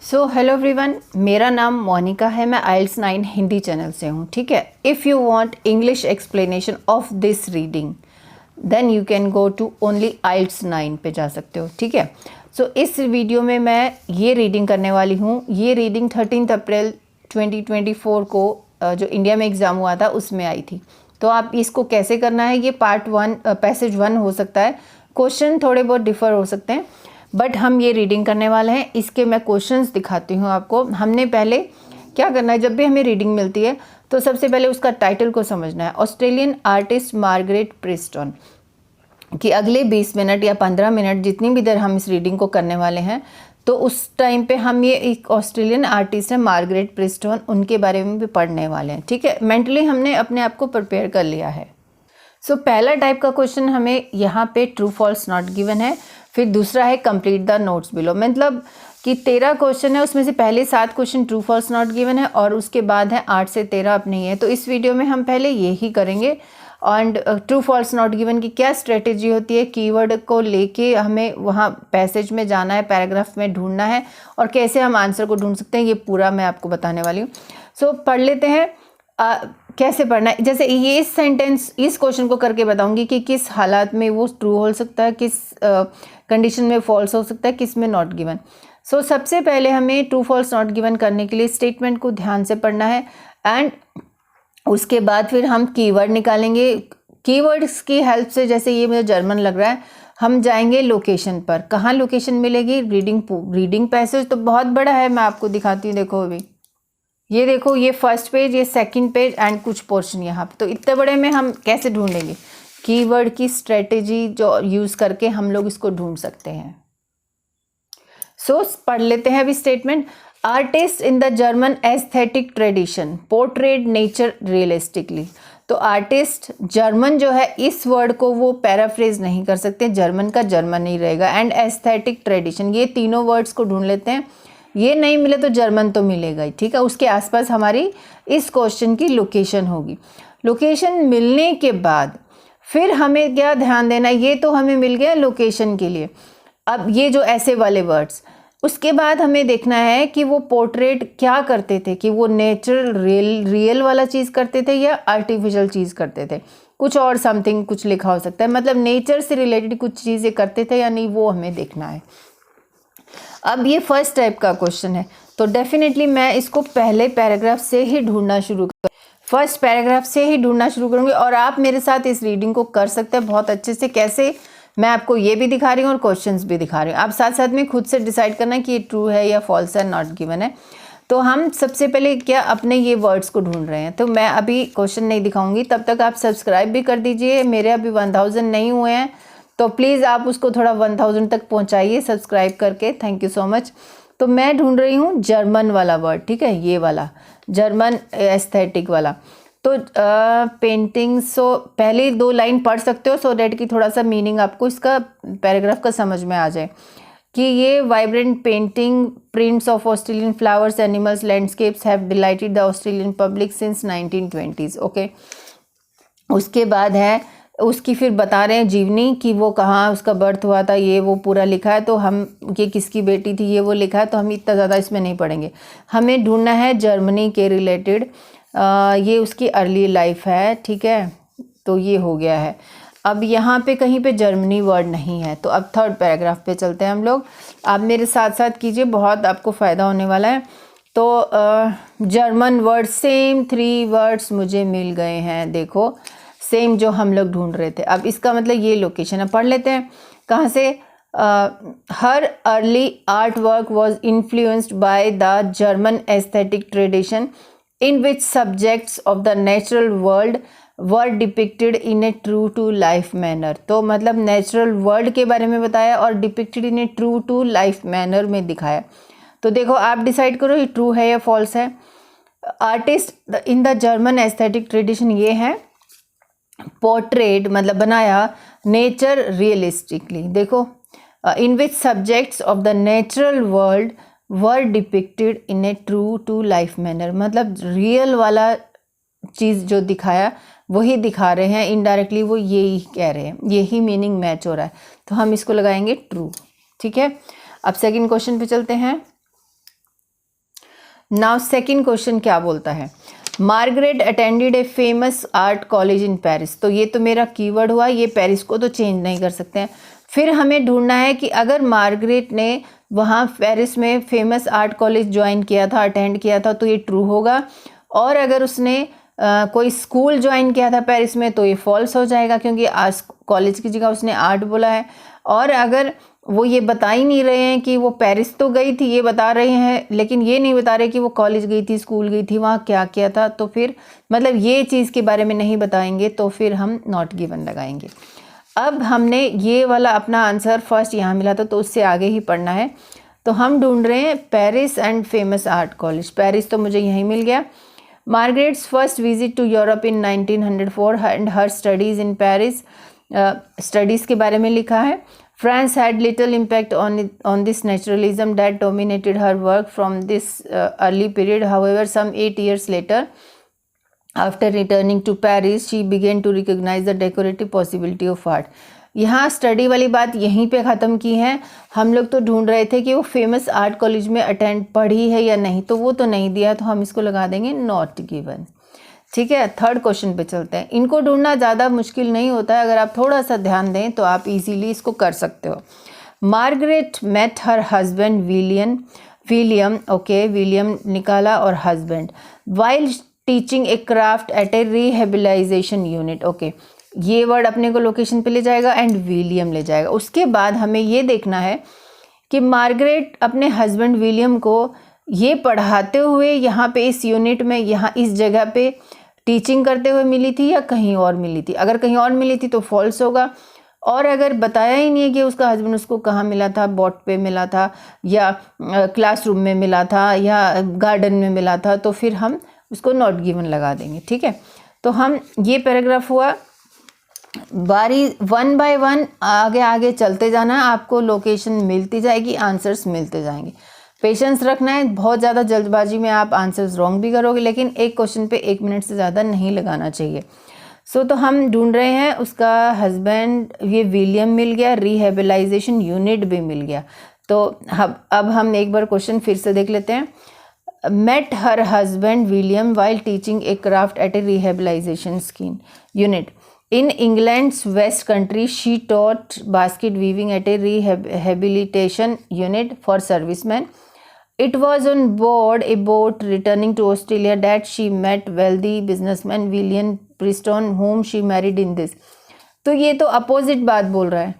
So hello everyone, मेरा नाम मोनिका है। मैं आइल्स 9 हिंदी चैनल से हूँ। ठीक है, if you want English explanation of this reading then you can go to only IELTS 9 पे जा सकते हो। ठीक है, सो इस वीडियो में मैं ये रीडिंग करने वाली हूँ। ये रीडिंग 13 अप्रैल 2024 को जो इंडिया में एग्ज़ाम हुआ था उसमें आई थी। तो आप इसको कैसे करना है, ये पार्ट 1 पैसेज 1 हो सकता है। क्वेश्चन थोड़े बहुत डिफ़र हो सकते हैं, बट हम ये रीडिंग करने वाले हैं। इसके मैं क्वेश्चंस दिखाती हूँ आपको। हमने पहले क्या करना है, जब भी हमें रीडिंग मिलती है तो सबसे पहले उसका टाइटल को समझना है। ऑस्ट्रेलियन आर्टिस्ट मार्गरेट प्रिस्टन कि अगले 20 मिनट या 15 मिनट जितनी भी देर हम इस रीडिंग को करने वाले हैं, तो उस टाइम पे हम ये एक ऑस्ट्रेलियन आर्टिस्ट है मार्गरेट प्रिस्टन, उनके बारे में भी पढ़ने वाले हैं। ठीक है, मेंटली हमने अपने आप को प्रिपेयर कर लिया है। सो पहला टाइप का क्वेश्चन हमें यहाँ पे ट्रू फॉल्स नॉट गिवन है। फिर दूसरा है कंप्लीट द नोट्स बिलो, मतलब कि 13 क्वेश्चन है, उसमें से पहले 7 question true false not given है और उसके बाद है 8 से 13 अब नहीं है। तो इस वीडियो में हम पहले ये ही करेंगे। And true false not given की क्या स्ट्रेटेजी होती है, कीवर्ड को लेके हमें वहाँ पैसेज में जाना है, पैराग्राफ में ढूंढना है और कैसे हम आंसर को ढूंढ सकते हैं, ये पूरा मैं आपको बताने वाली हूँ। सो पढ़ लेते हैं। कैसे पढ़ना है, जैसे ये इस सेंटेंस, इस क्वेश्चन को करके बताऊंगी कि किस हालात में वो ट्रू हो सकता है, किस कंडीशन में फॉल्स हो सकता है, किस में नॉट गिवन। सो सबसे पहले हमें ट्रू फॉल्स नॉट गिवन करने के लिए स्टेटमेंट को ध्यान से पढ़ना है एंड उसके बाद फिर हम कीवर्ड निकालेंगे। कीवर्ड्स की हेल्प से, जैसे ये मुझे जर्मन लग रहा है, हम जाएंगे लोकेशन पर। कहाँ लोकेशन मिलेगी, रीडिंग पैसेज तो बहुत बड़ा है, मैं आपको दिखाती हूँ। देखो अभी ये देखो, ये फर्स्ट पेज, ये सेकंड पेज एंड कुछ पोर्शन यहाँ पे। तो इतने बड़े में हम कैसे ढूंढेंगे, कीवर्ड की स्ट्रेटेजी जो यूज़ करके हम लोग इसको ढूंढ सकते हैं। सो पढ़ लेते हैं अभी statement. Artist in the German aesthetic tradition portrayed nature realistically. तो आर्टिस्ट जर्मन जो है, इस वर्ड को वो पैराफ्रेज नहीं कर सकते, जर्मन का जर्मन ही रहेगा। एंड एस्थेटिक ट्रेडिशन, ये तीनों वर्ड्स को ढूंढ लेते हैं। ये नहीं मिले तो जर्मन तो मिलेगा ही। ठीक है, उसके आसपास हमारी इस क्वेश्चन की लोकेशन होगी। लोकेशन मिलने के बाद फिर हमें क्या ध्यान देना है, ये तो हमें मिल गया लोकेशन के लिए। अब ये जो ऐसे वाले वर्ड्स, उसके बाद हमें देखना है कि वो पोर्ट्रेट क्या करते थे, कि वो नेचुरल रियल वाला चीज़ करते थे या आर्टिफिशियल चीज़ करते थे, कुछ और समथिंग कुछ लिखा हो सकता है, मतलब नेचर से रिलेटेड कुछ चीज़ें करते थे या नहीं, वो हमें देखना है। अब ये फर्स्ट टाइप का क्वेश्चन है, तो डेफिनेटली मैं इसको पहले पैराग्राफ से ही ढूंढना शुरू कर फर्स्ट पैराग्राफ से ही ढूंढना शुरू करूँगी और आप मेरे साथ इस रीडिंग को कर सकते हैं बहुत अच्छे से। कैसे, मैं आपको ये भी दिखा रही हूँ और क्वेश्चंस भी दिखा रही हूँ। आप साथ साथ में खुद से डिसाइड करना है कि ये ट्रू है या फॉल्स है, नॉट गिवन है। तो हम सबसे पहले क्या अपने ये वर्ड्स को ढूंढ रहे हैं। तो मैं अभी क्वेश्चन नहीं दिखाऊंगी, तब तक आप सब्सक्राइब भी कर दीजिए। मेरे अभी 1000 नहीं हुए हैं, तो प्लीज़ आप उसको थोड़ा 1000 तक पहुंचाइए सब्सक्राइब करके। Thank you so much. तो मैं ढूंढ रही हूँ जर्मन वाला वर्ड। ठीक है, ये वाला जर्मन एस्थेटिक वाला। तो पेंटिंग, सो पहले 2 लाइन पढ़ सकते हो सो डैट कि थोड़ा सा मीनिंग आपको इसका पैराग्राफ का समझ में आ जाए। कि ये vibrant painting prints of Australian flowers, animals, landscapes have dilated the Australian public since 1920s। Okay, उसके बाद है उसकी फिर बता रहे हैं जीवनी कि वो कहाँ उसका बर्थ हुआ था, ये वो पूरा लिखा है। तो हम ये किसकी बेटी थी, ये वो लिखा है, तो हम इतना ज़्यादा इसमें नहीं पढ़ेंगे। हमें ढूंढना है जर्मनी के रिलेटेड, ये उसकी अर्ली लाइफ है। ठीक है, तो ये हो गया है। अब यहाँ पे कहीं पे जर्मनी वर्ड नहीं है, तो अब थर्ड पैराग्राफ पे चलते हैं हम लोग। आप मेरे साथ साथ कीजिए, बहुत आपको फ़ायदा होने वाला है। तो जर्मन वर्ड, सेम 3 वर्ड्स मुझे मिल गए हैं। देखो, सेम जो हम लोग ढूंढ रहे थे। अब इसका मतलब ये लोकेशन है, पढ़ लेते हैं कहाँ से। Her early art work was influenced by the German aesthetic tradition in which subjects of the natural world were depicted in a true to life manner। तो मतलब नेचुरल वर्ल्ड के बारे में बताया और depicted in a true to life manner में दिखाया। तो देखो आप डिसाइड करो ये ट्रू है या फॉल्स है। Artist in the German aesthetic tradition, ये है पोर्ट्रेड, मतलब बनाया नेचर रियलिस्टिकली। देखो, in which subjects of the natural world were depicted in a true to life manner, मतलब रियल वाला चीज़ जो दिखाया वही दिखा रहे हैं। इनडायरेक्टली वो यही कह रहे हैं, यही मीनिंग मैच हो रहा है, तो हम इसको लगाएंगे ट्रू। ठीक है, अब सेकंड क्वेश्चन पे चलते हैं। नाउ सेकंड क्वेश्चन क्या बोलता है, Margaret attended a famous art college in Paris. तो ये तो मेरा कीवर्ड हुआ, ये पेरिस को तो चेंज नहीं कर सकते हैं। फिर हमें ढूंढना है कि अगर मार्गरेट ने वहाँ पेरिस में फेमस आर्ट कॉलेज ज्वाइन किया था, अटेंड किया था, तो ये ट्रू होगा। और अगर उसने कोई स्कूल ज्वाइन किया था पेरिस में तो ये फॉल्स हो जाएगा, क्योंकि आज कॉलेज की जगह उसने आर्ट बोला है। और अगर वो ये बता ही नहीं रहे हैं कि वो पेरिस तो गई थी, ये बता रहे हैं, लेकिन ये नहीं बता रहे कि वो कॉलेज गई थी, स्कूल गई थी, वहाँ क्या किया था, तो फिर मतलब ये चीज़ के बारे में नहीं बताएंगे, तो फिर हम नॉट गिवन लगाएंगे। अब हमने ये वाला अपना आंसर फर्स्ट यहाँ मिला था, तो उससे आगे ही पढ़ना है। तो हम ढूंढ रहे हैं Paris and famous art college. Paris तो मुझे यहीं मिल गया। Margaret's first visit to Europe in 1904 and her studies in Paris. Studies के बारे में लिखा है। France had little impact on this naturalism that dominated her work from this early period. However, some 8 years later, after returning to Paris, she began to recognize the decorative possibility of art. यहाँ study वाली बात यहीं पे ख़त्म की है। हम लोग तो ढूंढ रहे थे कि वो फेमस आर्ट कॉलेज में अटेंड पढ़ी है या नहीं, तो वो तो नहीं दिया, तो हम इसको लगा देंगे नॉट गिवन। ठीक है, थर्ड क्वेश्चन पे चलते हैं। इनको ढूंढना ज़्यादा मुश्किल नहीं होता है, अगर आप थोड़ा सा ध्यान दें तो आप इजीली इसको कर सकते हो। Margaret met her husband William, okay, William निकाला और husband, while teaching a craft at a rehabilitation unit. Okay, ये वर्ड अपने को लोकेशन पे ले जाएगा एंड विलियम ले जाएगा। उसके बाद हमें ये देखना है कि मार्गरेट अपने हस्बैंड विलियम को ये पढ़ाते हुए यहाँ पे इस यूनिट में, यहाँ इस जगह पे टीचिंग करते हुए मिली थी या कहीं और मिली थी। अगर कहीं और मिली थी तो फॉल्स होगा। और अगर बताया ही नहीं है कि उसका हस्बैंड उसको कहाँ मिला था, बोट पे मिला था या क्लासरूम में मिला था या गार्डन में मिला था, तो फिर हम उसको नॉट गिवन लगा देंगे। ठीक है, तो हम ये पैराग्राफ हुआ। बारी 1 बाय 1 आगे आगे चलते जाना है, आपको लोकेशन मिलती जाएगी, आंसर्स मिलते जाएंगे। पेशेंस रखना है, बहुत ज़्यादा जल्दबाजी में आप आंसर्स रॉन्ग भी करोगे, लेकिन एक क्वेश्चन पे 1 मिनट से ज़्यादा नहीं लगाना चाहिए। तो हम ढूंढ रहे हैं उसका हस्बैंड, ये विलियम मिल गया, रिहेबिलाइजेशन यूनिट भी मिल गया। तो अब हम एक बार क्वेश्चन फिर से देख लेते हैं। Met her husband William while teaching a craft at a rehabilitation scheme unit in England's West Country. She taught basket weaving at a rehabilitation unit for servicemen. It was on board a boat returning to Australia that she met wealthy businessman William Preston, whom she married in this. तो ये तो opposite बात बोल रहा है,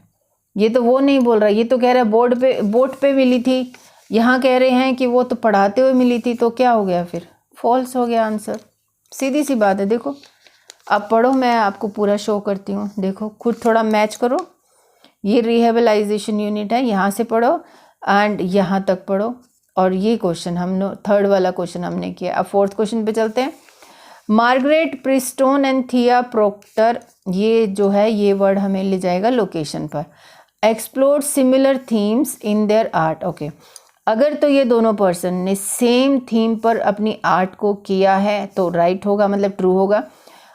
ये तो वो नहीं बोल रहा, ये तो कह रहा है बोट पे मिली थी। यहाँ कह रहे हैं कि वो तो पढ़ाते हुए मिली थी, तो क्या हो गया फिर, फॉल्स हो गया आंसर। सीधी सी बात है। देखो अब पढ़ो, मैं आपको पूरा शो करती हूँ। देखो खुद थोड़ा मैच करो। ये रिहेबिलाइजेशन यूनिट है, यहाँ से पढ़ो एंड यहाँ तक पढ़ो। और ये क्वेश्चन हमने थर्ड वाला क्वेश्चन हमने किया। अब फोर्थ क्वेश्चन पे चलते हैं। मार्गरेट प्रिस्टोन एंड थिया प्रोक्टर, ये जो है ये वर्ड हमें ले जाएगा लोकेशन पर। Explore similar themes in their art. Okay, अगर तो ये दोनों पर्सन ने सेम थीम पर अपनी आर्ट को किया है तो राइट होगा, मतलब ट्रू होगा।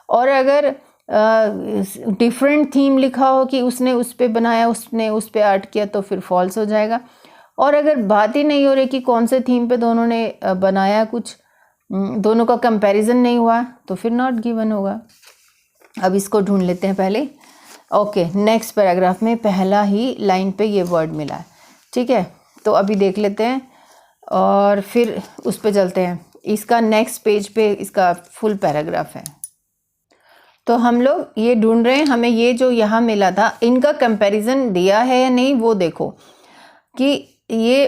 और अगर डिफरेंट थीम लिखा हो कि उसने उस पे बनाया, उसने उस पे आर्ट किया, तो फिर फॉल्स हो जाएगा। और अगर बात ही नहीं हो रही कि कौन से थीम पे दोनों ने बनाया, कुछ दोनों का कंपैरिजन नहीं हुआ, तो फिर नॉट गिवन होगा। अब इसको ढूंढ लेते हैं पहले। ओके, नेक्स्ट पैराग्राफ में पहला ही लाइन पे ये वर्ड मिला है। ठीक है, तो अभी देख लेते हैं और फिर उस पे चलते हैं। इसका नेक्स्ट पेज पे इसका फुल पैराग्राफ है। तो हम लोग ये ढूंढ रहे हैं, हमें ये जो यहाँ मिला था इनका कंपैरिजन दिया है या नहीं, वो देखो कि ये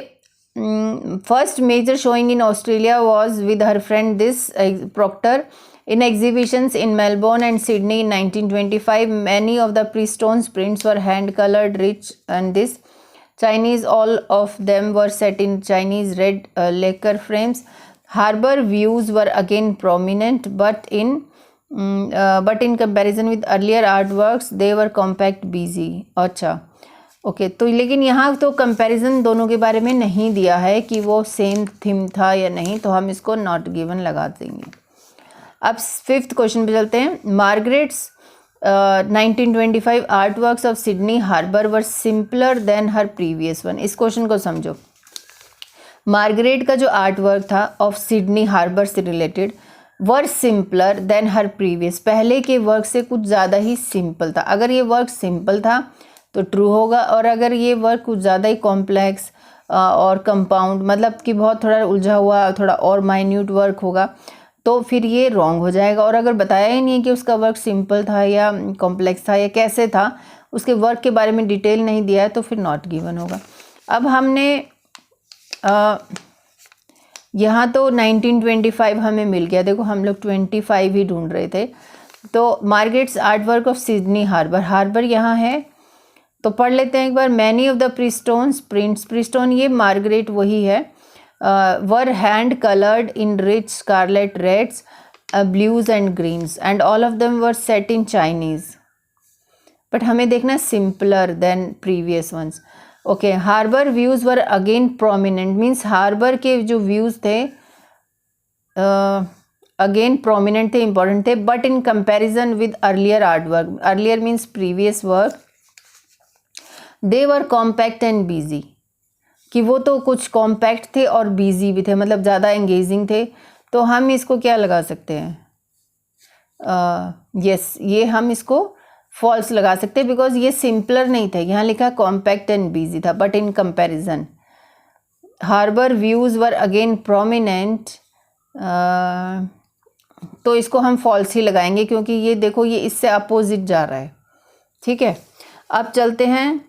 first major showing in Australia was with her friend this Proctor in exhibitions in Melbourne and Sydney in 1925. Many of the Pristone's prints were hand colored, rich and this Chinese. All of them were set in Chinese red lacquer frames. Harbour views were again prominent, but in comparison with earlier artworks they were compact, busy. अच्छा, okay, तो लेकिन यहाँ तो comparison दोनों के बारे में नहीं दिया है कि वो सेम थीम था या नहीं, तो हम इसको नॉट गिवन लगा देंगे। अब फिफ्थ क्वेश्चन पे चलते हैं। Margaret's 1925 art works of Sydney Harbour were simpler than her previous one. इस क्वेश्चन को समझो। मार्गरेट का जो आर्ट वर्क था ऑफ सिडनी हार्बर से related were simpler than her previous, पहले के वर्क से कुछ ज़्यादा ही सिंपल था। अगर ये वर्क सिंपल था तो ट्रू होगा, और अगर ये वर्क कुछ ज़्यादा ही कॉम्प्लेक्स और कंपाउंड, मतलब कि बहुत थोड़ा उलझा हुआ, थोड़ा और माइन्यूट वर्क होगा, तो फिर ये रॉन्ग हो जाएगा। और अगर बताया ही नहीं कि उसका वर्क सिंपल था या कॉम्प्लेक्स था या कैसे था, उसके वर्क के बारे में डिटेल नहीं दिया है, तो फिर नॉट गिवन होगा। अब हमने यहाँ तो 1925 हमें मिल गया। देखो हम लोग 25 ही ढूंढ रहे थे। तो Margaret's art work of Sydney Harbour, harbour यहाँ है तो पढ़ लेते हैं एक बार। Many of the Preston's prints, Preston ये मार्गरेट वही है, were hand coloured in rich scarlet reds blues and greens and all of them were set in Chinese, but हमें देखना simpler than previous ones. Okay, harbour views were again prominent, means harbour के जो views थे again prominent थे, important थे, but in comparison with earlier art work, earlier means previous work, they were compact and busy, कि वो तो कुछ compact थे और बिजी भी थे, मतलब ज़्यादा एंगेजिंग थे। तो हम इसको क्या लगा सकते हैं, यस ये हम इसको फॉल्स लगा सकते हैं, बिकॉज ये सिंपलर नहीं थे, यहाँ लिखा कॉम्पैक्ट एंड बिजी था, but in comparison. Harbour views were again prominent, तो इसको हम फॉल्स ही लगाएंगे, क्योंकि ये देखो ये इससे अपोजिट जा रहा है। ठीक है, अब चलते हैं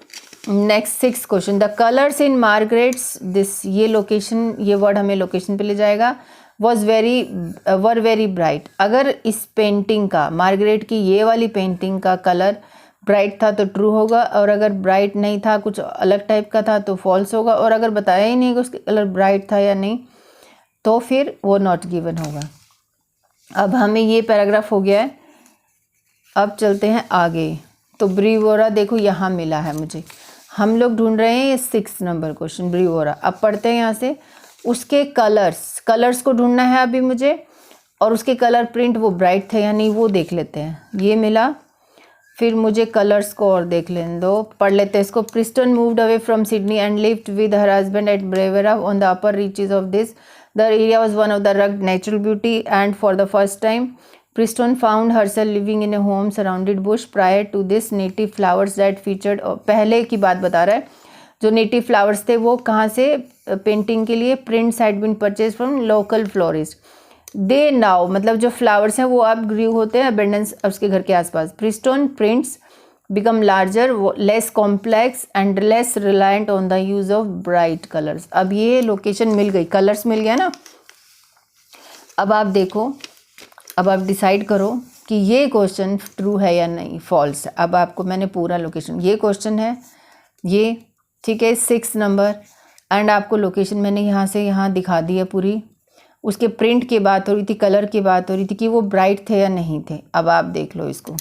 next 6 question. The colours in Margaret's this, ये लोकेशन, ये वर्ड हमें लोकेशन पे ले जाएगा, वर वेरी ब्राइट। अगर इस पेंटिंग का, मार्गरेट की ये वाली पेंटिंग का कलर ब्राइट था तो ट्रू होगा, और अगर ब्राइट नहीं था, कुछ अलग टाइप का था, तो फॉल्स होगा, और अगर बताया ही नहीं कि उसका कलर ब्राइट था या नहीं, तो फिर वो नॉट गिवन होगा। अब हमें ये पैराग्राफ हो गया है, अब चलते हैं आगे। तो ब्रीवोरा देखो यहाँ मिला है मुझे, हम लोग ढूंढ रहे हैं ये 6 नंबर क्वेश्चन ब्रीवोरा। अब पढ़ते हैं यहाँ से, उसके कलर्स को ढूंढना है अभी मुझे, और उसके कलर प्रिंट वो ब्राइट थे या नहीं वो देख लेते हैं। ये मिला, फिर मुझे कलर्स को और देख लेने दो, पढ़ लेते हैं इसको। Preston moved away from Sydney and lived with her husband at Berowra on the upper reaches of this, the area was one of the rugged natural beauty and for the first time Preston found herself living in a home surrounded bush. Prior to this, native flowers that featured, पहले की बात बता रहा है, जो native flowers थे वो कहाँ से पेंटिंग के लिए, prints had been purchase from local florist. They now, मतलब जो फ्लावर्स हैं वो अब ग्रीव होते हैं अबेंडेंस उसके घर के आसपास। Preston prints become larger, less complex and less reliant on the use of bright colours. अब ये लोकेशन मिल गई, कलर्स मिल गया ना। अब आप देखो, अब आप डिसाइड करो कि ये क्वेश्चन ट्रू है या नहीं, फॉल्स है। अब आपको मैंने पूरा लोकेशन, ये क्वेश्चन है ये, ठीक है 6 नंबर, एंड आपको लोकेशन मैंने यहाँ से यहाँ दिखा दी है पूरी। उसके प्रिंट की बात हो रही थी, कलर की बात हो रही थी कि वो ब्राइट थे या नहीं थे। अब आप देख लो इसको,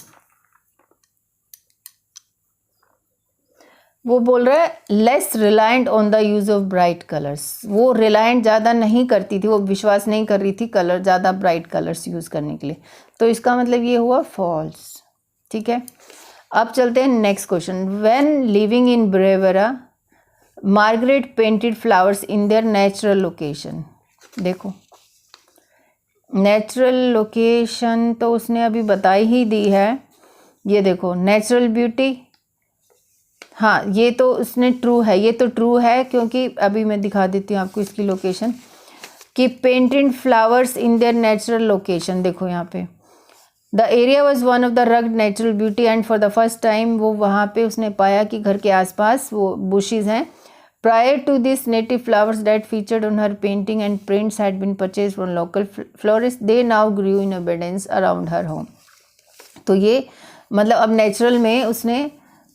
वो बोल रहा है less reliant on the use of bright colours, वो रिलायंट ज़्यादा नहीं करती थी, वो विश्वास नहीं कर रही थी कलर ज़्यादा ब्राइट कलर्स यूज़ करने के लिए, तो इसका मतलब ये हुआ फॉल्स। ठीक है, अब चलते हैं next question. When living in Berowra Margaret painted flowers in their natural location. देखो नेचुरल लोकेशन तो उसने अभी बताई ही दी है, ये देखो नेचुरल ब्यूटी, हाँ ये तो उसने ट्रू है, ये तो ट्रू है, क्योंकि अभी मैं दिखा देती हूँ आपको इसकी लोकेशन कि painted flowers in their natural location. देखो यहाँ पे the area was one of the rugged natural beauty and for the first time वो वहाँ पे उसने पाया कि घर के आसपास वो बुशेज हैं। Prior to this native flowers that featured on her painting and prints had been purchase from local florist, they now grew in abundance around her home. तो ये मतलब अब नेचुरल में उसने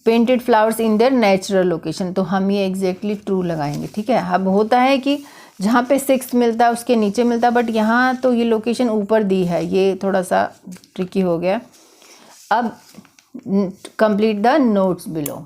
painted flowers in their natural location, तो हम ये exactly true लगाएंगे। ठीक है, अब होता है कि जहाँ पे 6 मिलता है उसके नीचे मिलता है, बट यहाँ तो ये लोकेशन ऊपर दी है, ये थोड़ा सा ट्रिकी हो गया। अब कंप्लीट द नोट्स बिलो।